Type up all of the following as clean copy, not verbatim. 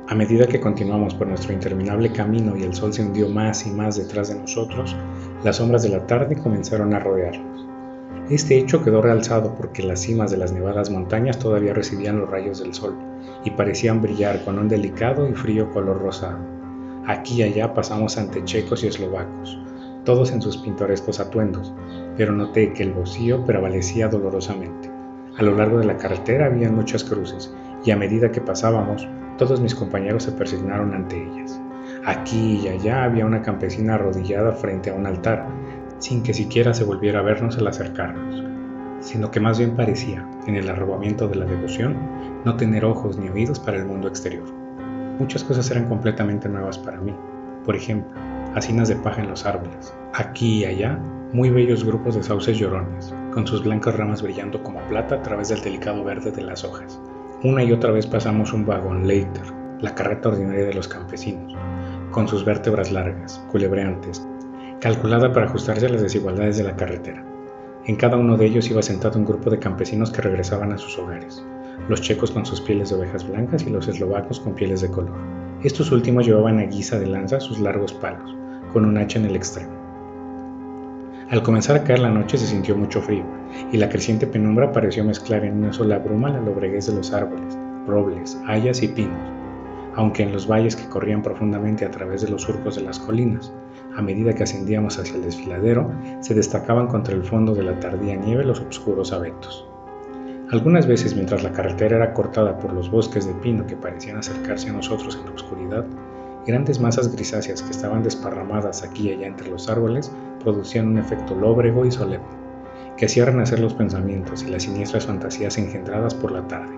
A medida que continuamos por nuestro interminable camino y el sol se hundió más y más detrás de nosotros, las sombras de la tarde comenzaron a rodearnos. Este hecho quedó realzado porque las cimas de las nevadas montañas todavía recibían los rayos del sol y parecían brillar con un delicado y frío color rosado. Aquí y allá pasamos ante checos y eslovacos, todos en sus pintorescos atuendos, pero noté que el vacío prevalecía dolorosamente. A lo largo de la carretera había muchas cruces, y a medida que pasábamos, todos mis compañeros se persignaron ante ellas. Aquí y allá había una campesina arrodillada frente a un altar, sin que siquiera se volviera a vernos al acercarnos, sino que más bien parecía, en el arrobamiento de la devoción, no tener ojos ni oídos para el mundo exterior. Muchas cosas eran completamente nuevas para mí. Por ejemplo, hacinas de paja en los árboles. Aquí y allá, muy bellos grupos de sauces llorones, con sus blancas ramas brillando como plata a través del delicado verde de las hojas. Una y otra vez pasamos un vagón Leiter, la carreta ordinaria de los campesinos, con sus vértebras largas, culebreantes, calculada para ajustarse a las desigualdades de la carretera. En cada uno de ellos iba sentado un grupo de campesinos que regresaban a sus hogares, los checos con sus pieles de ovejas blancas y los eslovacos con pieles de color. Estos últimos llevaban a guisa de lanza sus largos palos, con un hacha en el extremo. Al comenzar a caer la noche se sintió mucho frío, y la creciente penumbra pareció mezclar en una sola bruma la lobreguez de los árboles, robles, hayas y pinos, aunque en los valles que corrían profundamente a través de los surcos de las colinas, a medida que ascendíamos hacia el desfiladero, se destacaban contra el fondo de la tardía nieve los oscuros abetos. Algunas veces, mientras la carretera era cortada por los bosques de pino que parecían acercarse a nosotros en la oscuridad, grandes masas grisáceas que estaban desparramadas aquí y allá entre los árboles producían un efecto lóbrego y solemne, que hacía renacer los pensamientos y las siniestras fantasías engendradas por la tarde,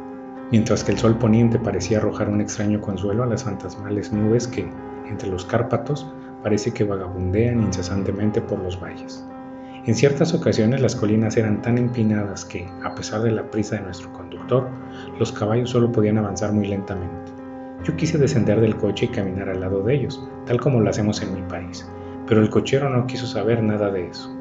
mientras que el sol poniente parecía arrojar un extraño consuelo a las fantasmales nubes que, entre los Cárpatos, parece que vagabundean incesantemente por los valles. En ciertas ocasiones las colinas eran tan empinadas que, a pesar de la prisa de nuestro conductor, los caballos solo podían avanzar muy lentamente. Yo quise descender del coche y caminar al lado de ellos, tal como lo hacemos en mi país, pero el cochero no quiso saber nada de eso.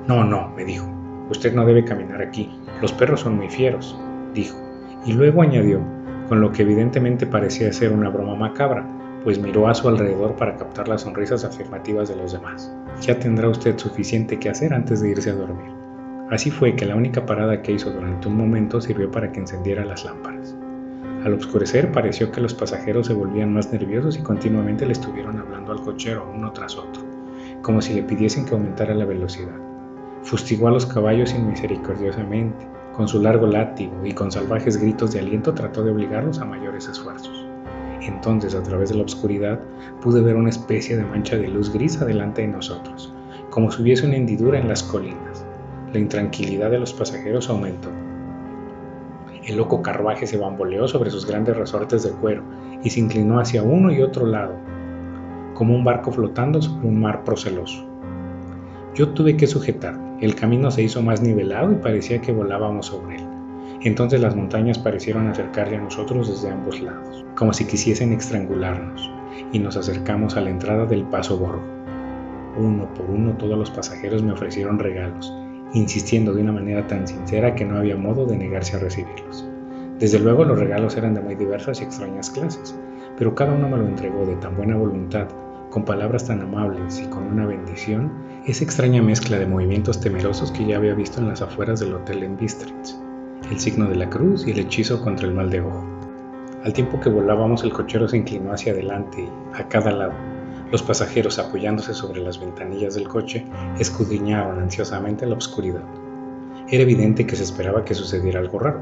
No, me dijo, usted no debe caminar aquí, los perros son muy fieros, dijo, y luego añadió, con lo que evidentemente parecía ser una broma macabra, pues miró a su alrededor para captar las sonrisas afirmativas de los demás. Ya tendrá usted suficiente que hacer antes de irse a dormir. Así fue que la única parada que hizo durante un momento sirvió para que encendiera las lámparas. Al oscurecer pareció que los pasajeros se volvían más nerviosos y continuamente le estuvieron hablando al cochero uno tras otro, como si le pidiesen que aumentara la velocidad. Fustigó a los caballos inmisericordiosamente, con su largo látigo y con salvajes gritos de aliento trató de obligarlos a mayores esfuerzos. Entonces, a través de la oscuridad, pude ver una especie de mancha de luz gris adelante de nosotros, como si hubiese una hendidura en las colinas. La intranquilidad de los pasajeros aumentó. El loco carruaje se bamboleó sobre sus grandes resortes de cuero y se inclinó hacia uno y otro lado, como un barco flotando sobre un mar proceloso. Yo tuve que sujetarme. El camino se hizo más nivelado y parecía que volábamos sobre él. Entonces las montañas parecieron acercarse a nosotros desde ambos lados, como si quisiesen estrangularnos, y nos acercamos a la entrada del Paso Borgo. Uno por uno todos los pasajeros me ofrecieron regalos, insistiendo de una manera tan sincera que no había modo de negarse a recibirlos. Desde luego los regalos eran de muy diversas y extrañas clases, pero cada uno me lo entregó de tan buena voluntad, con palabras tan amables y con una bendición, esa extraña mezcla de movimientos temerosos que ya había visto en las afueras del hotel en Bistritz, el signo de la cruz y el hechizo contra el mal de ojo. Al tiempo que volábamos, el cochero se inclinó hacia adelante y, a cada lado, los pasajeros, apoyándose sobre las ventanillas del coche, escudriñaron ansiosamente la oscuridad. Era evidente que se esperaba que sucediera algo raro,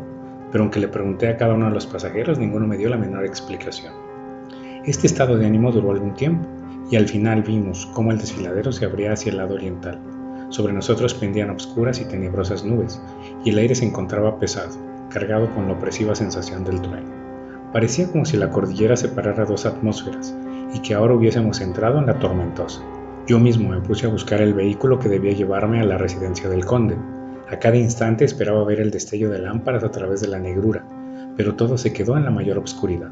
pero aunque le pregunté a cada uno de los pasajeros, ninguno me dio la menor explicación. Este estado de ánimo duró algún tiempo, y al final vimos cómo el desfiladero se abría hacia el lado oriental. Sobre nosotros pendían obscuras y tenebrosas nubes, y el aire se encontraba pesado, cargado con la opresiva sensación del trueno. Parecía como si la cordillera separara dos atmósferas, y que ahora hubiésemos entrado en la tormentosa. Yo mismo me puse a buscar el vehículo que debía llevarme a la residencia del conde. A cada instante esperaba ver el destello de lámparas a través de la negrura, pero todo se quedó en la mayor oscuridad.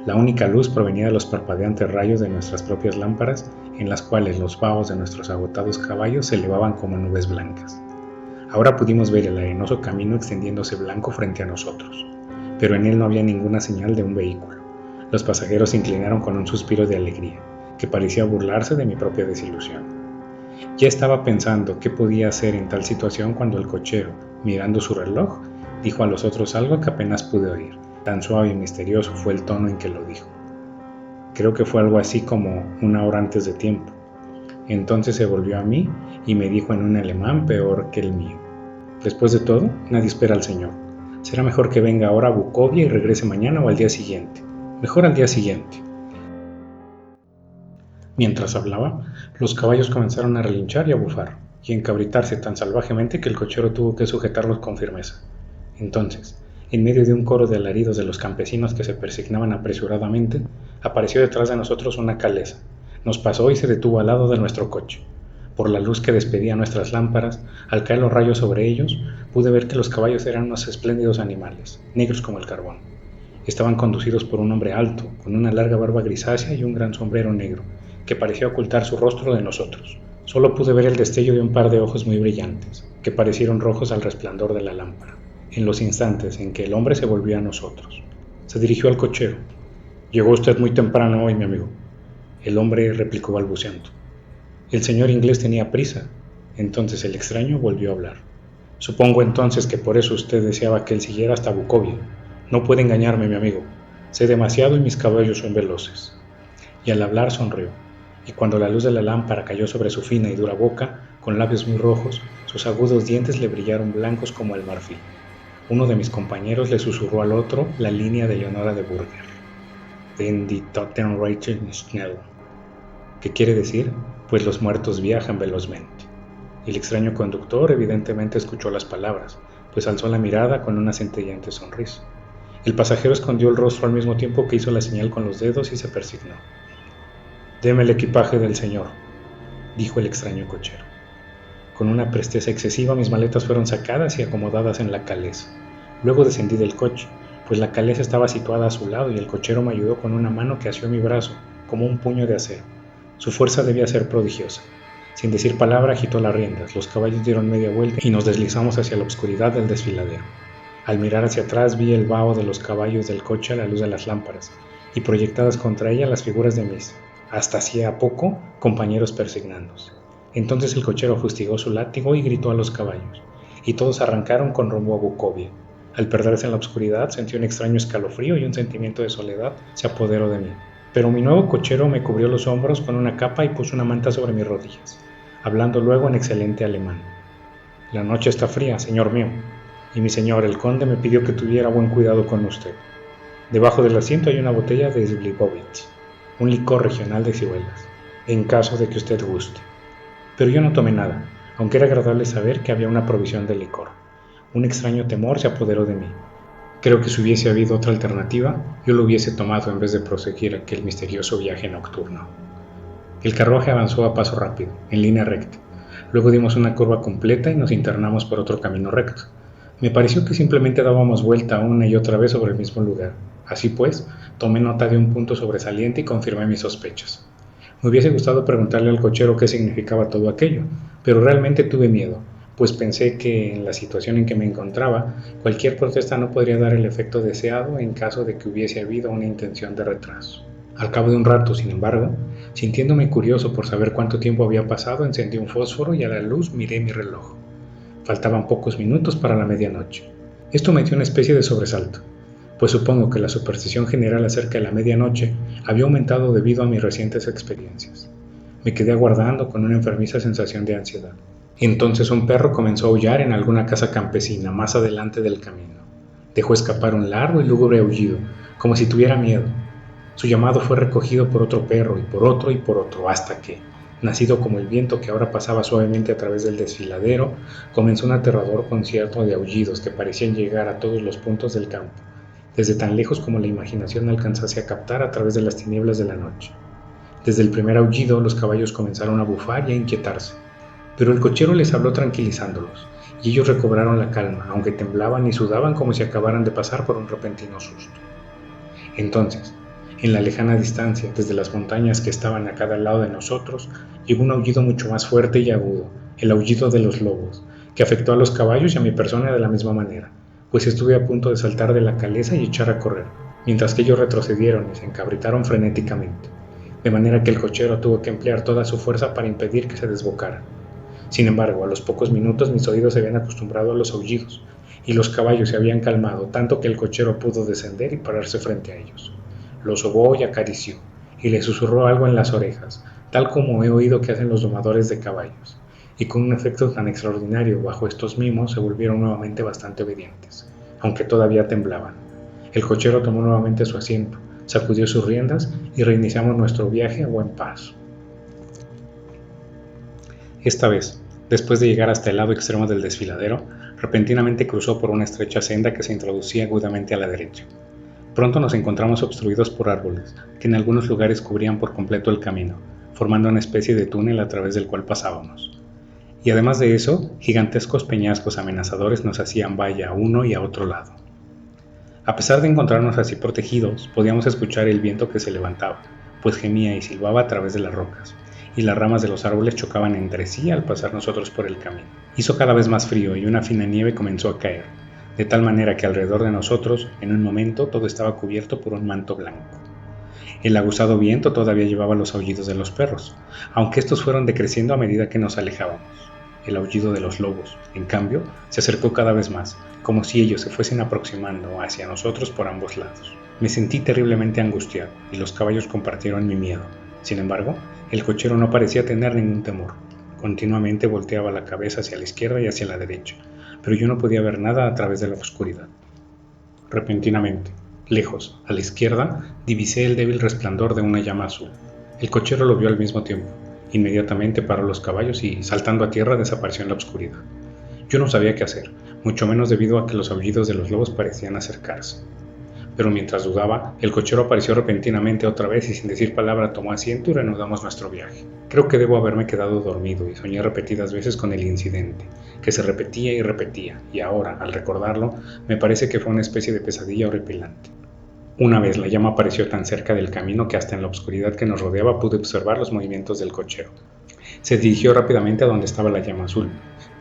La única luz provenía de los parpadeantes rayos de nuestras propias lámparas, en las cuales los vaos de nuestros agotados caballos se elevaban como nubes blancas. Ahora pudimos ver el arenoso camino extendiéndose blanco frente a nosotros, pero en él no había ninguna señal de un vehículo. Los pasajeros se inclinaron con un suspiro de alegría, que parecía burlarse de mi propia desilusión. Ya estaba pensando qué podía hacer en tal situación cuando el cochero, mirando su reloj, dijo a los otros algo que apenas pude oír. Tan suave y misterioso fue el tono en que lo dijo. Creo que fue algo así como 1 hora antes de tiempo. Entonces se volvió a mí y me dijo en un alemán peor que el mío. Después de todo, nadie espera al Señor. Será mejor que venga ahora a Bukovia y regrese mañana o al día siguiente. Mejor al día siguiente. Mientras hablaba, los caballos comenzaron a relinchar y a bufar, y a encabritarse tan salvajemente que el cochero tuvo que sujetarlos con firmeza. Entonces, en medio de un coro de alaridos de los campesinos que se persignaban apresuradamente, apareció detrás de nosotros una calesa. Nos pasó y se detuvo al lado de nuestro coche. Por la luz que despedían nuestras lámparas, al caer los rayos sobre ellos, pude ver que los caballos eran unos espléndidos animales, negros como el carbón. Estaban conducidos por un hombre alto, con una larga barba grisácea y un gran sombrero negro, que parecía ocultar su rostro de nosotros. Solo pude ver el destello de un par de ojos muy brillantes, que parecieron rojos al resplandor de la lámpara, en los instantes en que el hombre se volvió a nosotros. Se dirigió al cochero. «Llegó usted muy temprano hoy, mi amigo». El hombre replicó balbuceando. El señor inglés tenía prisa. Entonces el extraño volvió a hablar. «Supongo entonces que por eso usted deseaba que él siguiera hasta Bukovia. No puede engañarme, mi amigo. Sé demasiado y mis caballos son veloces». Y al hablar sonrió, y cuando la luz de la lámpara cayó sobre su fina y dura boca, con labios muy rojos, sus agudos dientes le brillaron blancos como el marfil. Uno de mis compañeros le susurró al otro la línea de Leonora de Burger. «Den die Toten reiten schnell», que quiere decir, pues los muertos viajan velozmente. El extraño conductor evidentemente escuchó las palabras, pues alzó la mirada con una centelleante sonrisa. El pasajero escondió el rostro al mismo tiempo que hizo la señal con los dedos y se persignó. «Deme el equipaje del señor», dijo el extraño cochero. Con una presteza excesiva mis maletas fueron sacadas y acomodadas en la calesa. Luego descendí del coche, pues la calesa estaba situada a su lado y el cochero me ayudó con una mano que asió mi brazo, como un puño de acero. Su fuerza debía ser prodigiosa. Sin decir palabra agitó las riendas, los caballos dieron media vuelta y nos deslizamos hacia la oscuridad del desfiladero. Al mirar hacia atrás vi el vaho de los caballos del coche a la luz de las lámparas, y proyectadas contra ella las figuras de mis, hasta hacía poco, compañeros persignándose. Entonces el cochero fustigó su látigo y gritó a los caballos, y todos arrancaron con rumbo a Bukovia. Al perderse en la oscuridad sentí un extraño escalofrío y un sentimiento de soledad se apoderó de mí. Pero mi nuevo cochero me cubrió los hombros con una capa y puso una manta sobre mis rodillas, hablando luego en excelente alemán. «La noche está fría, señor mío, y mi señor el conde me pidió que tuviera buen cuidado con usted. Debajo del asiento hay una botella de Slivovitz, un licor regional de ciruelas, en caso de que usted guste». Pero yo no tomé nada, aunque era agradable saber que había una provisión de licor. Un extraño temor se apoderó de mí. Creo que si hubiese habido otra alternativa, yo lo hubiese tomado en vez de proseguir aquel misterioso viaje nocturno. El carruaje avanzó a paso rápido, en línea recta. Luego dimos una curva completa y nos internamos por otro camino recto. Me pareció que simplemente dábamos vuelta una y otra vez sobre el mismo lugar. Así pues, tomé nota de un punto sobresaliente y confirmé mis sospechas. Me hubiese gustado preguntarle al cochero qué significaba todo aquello, pero realmente tuve miedo, pues pensé que en la situación en que me encontraba, cualquier protesta no podría dar el efecto deseado en caso de que hubiese habido una intención de retraso. Al cabo de un rato, sin embargo, sintiéndome curioso por saber cuánto tiempo había pasado, encendí un fósforo y a la luz miré mi reloj. Faltaban pocos minutos para la medianoche. Esto me dio una especie de sobresalto, pues supongo que la superstición general acerca de la medianoche había aumentado debido a mis recientes experiencias. Me quedé aguardando con una enfermiza sensación de ansiedad. Entonces un perro comenzó a aullar en alguna casa campesina más adelante del camino. Dejó escapar un largo y lúgubre aullido, como si tuviera miedo. Su llamado fue recogido por otro perro y por otro, hasta que, nacido como el viento que ahora pasaba suavemente a través del desfiladero, comenzó un aterrador concierto de aullidos que parecían llegar a todos los puntos del campo, desde tan lejos como la imaginación alcanzase a captar a través de las tinieblas de la noche. Desde el primer aullido los caballos comenzaron a bufar y a inquietarse, pero el cochero les habló tranquilizándolos, y ellos recobraron la calma, aunque temblaban y sudaban como si acabaran de pasar por un repentino susto. Entonces, en la lejana distancia, desde las montañas que estaban a cada lado de nosotros, llegó un aullido mucho más fuerte y agudo, el aullido de los lobos, que afectó a los caballos y a mi persona de la misma manera, pues estuve a punto de saltar de la calesa y echar a correr. mientras que ellos retrocedieron y se encabritaron frenéticamente, de manera que el cochero tuvo que emplear toda su fuerza para impedir que se desbocaran. Sin embargo, a los pocos minutos mis oídos se habían acostumbrado a los aullidos, y los caballos se habían calmado tanto que el cochero pudo descender y pararse frente a ellos. Los sobó y acarició, y le susurró algo en las orejas, tal como he oído que hacen los domadores de caballos, y con un efecto tan extraordinario bajo estos mimos se volvieron nuevamente bastante obedientes, aunque todavía temblaban. El cochero tomó nuevamente su asiento, sacudió sus riendas y reiniciamos nuestro viaje a buen paso. Esta vez, después de llegar hasta el lado extremo del desfiladero, repentinamente cruzó por una estrecha senda que se introducía agudamente a la derecha. Pronto nos encontramos obstruidos por árboles, que en algunos lugares cubrían por completo el camino, formando una especie de túnel a través del cual pasábamos. Y además de eso, gigantescos peñascos amenazadores nos hacían valla a uno y a otro lado. A pesar de encontrarnos así protegidos, podíamos escuchar el viento que se levantaba, pues gemía y silbaba a través de las rocas, y las ramas de los árboles chocaban entre sí al pasar nosotros por el camino. Hizo cada vez más frío y una fina nieve comenzó a caer, de tal manera que alrededor de nosotros, en un momento, todo estaba cubierto por un manto blanco. El aguzado viento todavía llevaba los aullidos de los perros, aunque estos fueron decreciendo a medida que nos alejábamos. El aullido de los lobos, en cambio, se acercó cada vez más, como si ellos se fuesen aproximando hacia nosotros por ambos lados. Me sentí terriblemente angustiado, y los caballos compartieron mi miedo. Sin embargo, el cochero no parecía tener ningún temor. Continuamente volteaba la cabeza hacia la izquierda y hacia la derecha, pero yo no podía ver nada a través de la oscuridad. Repentinamente, lejos, a la izquierda, divisé el débil resplandor de una llama azul. El cochero lo vio al mismo tiempo. Inmediatamente paró los caballos y, saltando a tierra, desapareció en la oscuridad. Yo no sabía qué hacer, mucho menos debido a que los aullidos de los lobos parecían acercarse. Pero mientras dudaba, el cochero apareció repentinamente otra vez y sin decir palabra tomó asiento y reanudamos nuestro viaje. Creo que debo haberme quedado dormido y soñé repetidas veces con el incidente, que se repetía y repetía, y ahora, al recordarlo, me parece que fue una especie de pesadilla horripilante. Una vez la llama apareció tan cerca del camino que hasta en la oscuridad que nos rodeaba pude observar los movimientos del cochero. Se dirigió rápidamente a donde estaba la llama azul,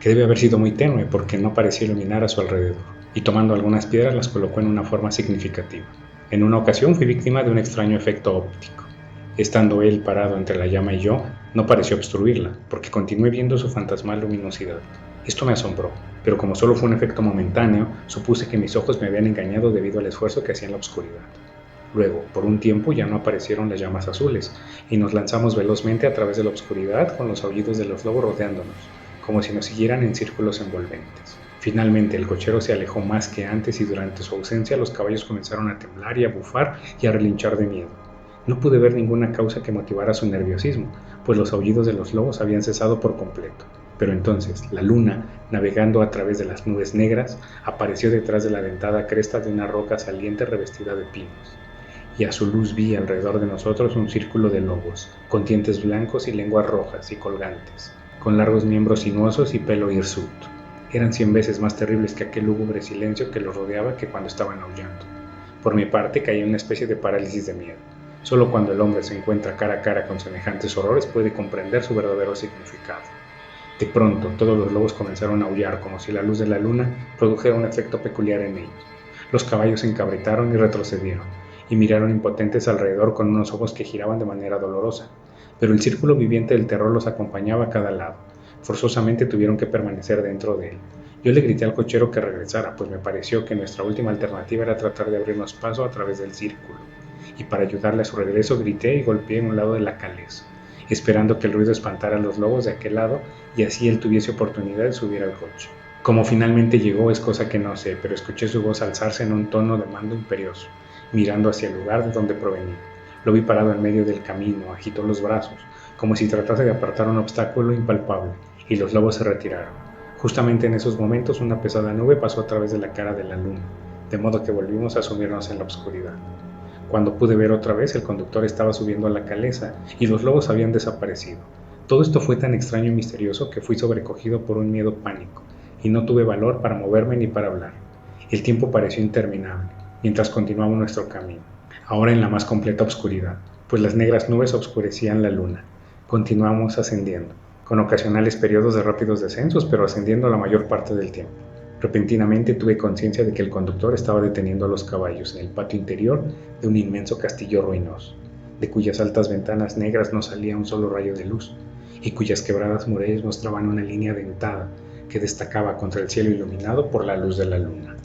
que debe haber sido muy tenue porque no parecía iluminar a su alrededor, y tomando algunas piedras las colocó en una forma significativa. En una ocasión fui víctima de un extraño efecto óptico. Estando él parado entre la llama y yo, no pareció obstruirla, porque continué viendo su fantasmal luminosidad. Esto me asombró, pero como solo fue un efecto momentáneo, supuse que mis ojos me habían engañado debido al esfuerzo que hacía en la oscuridad. Luego, por un tiempo ya no aparecieron las llamas azules, y nos lanzamos velozmente a través de la oscuridad con los aullidos de los lobos rodeándonos, como si nos siguieran en círculos envolventes. Finalmente el cochero se alejó más que antes y durante su ausencia los caballos comenzaron a temblar y a bufar y a relinchar de miedo. No pude ver ninguna causa que motivara su nerviosismo, pues los aullidos de los lobos habían cesado por completo. Pero entonces la luna, navegando a través de las nubes negras, apareció detrás de la dentada cresta de una roca saliente revestida de pinos. Y a su luz vi alrededor de nosotros un círculo de lobos, con dientes blancos y lenguas rojas y colgantes, con largos miembros sinuosos y pelo hirsuto. Eran 100 veces más terribles que aquel lúgubre silencio que los rodeaba que cuando estaban aullando. Por mi parte caí en una especie de parálisis de miedo. Solo cuando el hombre se encuentra cara a cara con semejantes horrores puede comprender su verdadero significado. De pronto, todos los lobos comenzaron a aullar como si la luz de la luna produjera un efecto peculiar en ellos. Los caballos se encabritaron y retrocedieron, y miraron impotentes alrededor con unos ojos que giraban de manera dolorosa. Pero el círculo viviente del terror los acompañaba a cada lado. Forzosamente tuvieron que permanecer dentro de él. Yo le grité al cochero que regresara, pues me pareció que nuestra última alternativa era tratar de abrirnos paso a través del círculo. Y para ayudarle a su regreso grité y golpeé en un lado de la caleza, esperando que el ruido espantara a los lobos de aquel lado y así él tuviese oportunidad de subir al coche. Como finalmente llegó es cosa que no sé, pero escuché su voz alzarse en un tono de mando imperioso, mirando hacia el lugar de donde provenía. Lo vi parado en medio del camino, agitó los brazos, como si tratase de apartar un obstáculo impalpable, y los lobos se retiraron. Justamente en esos momentos una pesada nube pasó a través de la cara de la luna, de modo que volvimos a sumirnos en la oscuridad. Cuando pude ver otra vez, el conductor estaba subiendo a la caleza y los lobos habían desaparecido. Todo esto fue tan extraño y misterioso que fui sobrecogido por un miedo pánico, y no tuve valor para moverme ni para hablar. El tiempo pareció interminable, mientras continuamos nuestro camino, ahora en la más completa oscuridad, pues las negras nubes obscurecían la luna. Continuamos ascendiendo, con ocasionales periodos de rápidos descensos, pero ascendiendo la mayor parte del tiempo. Repentinamente tuve conciencia de que el conductor estaba deteniendo a los caballos en el patio interior de un inmenso castillo ruinoso, de cuyas altas ventanas negras no salía un solo rayo de luz, y cuyas quebradas murallas mostraban una línea dentada que destacaba contra el cielo iluminado por la luz de la luna.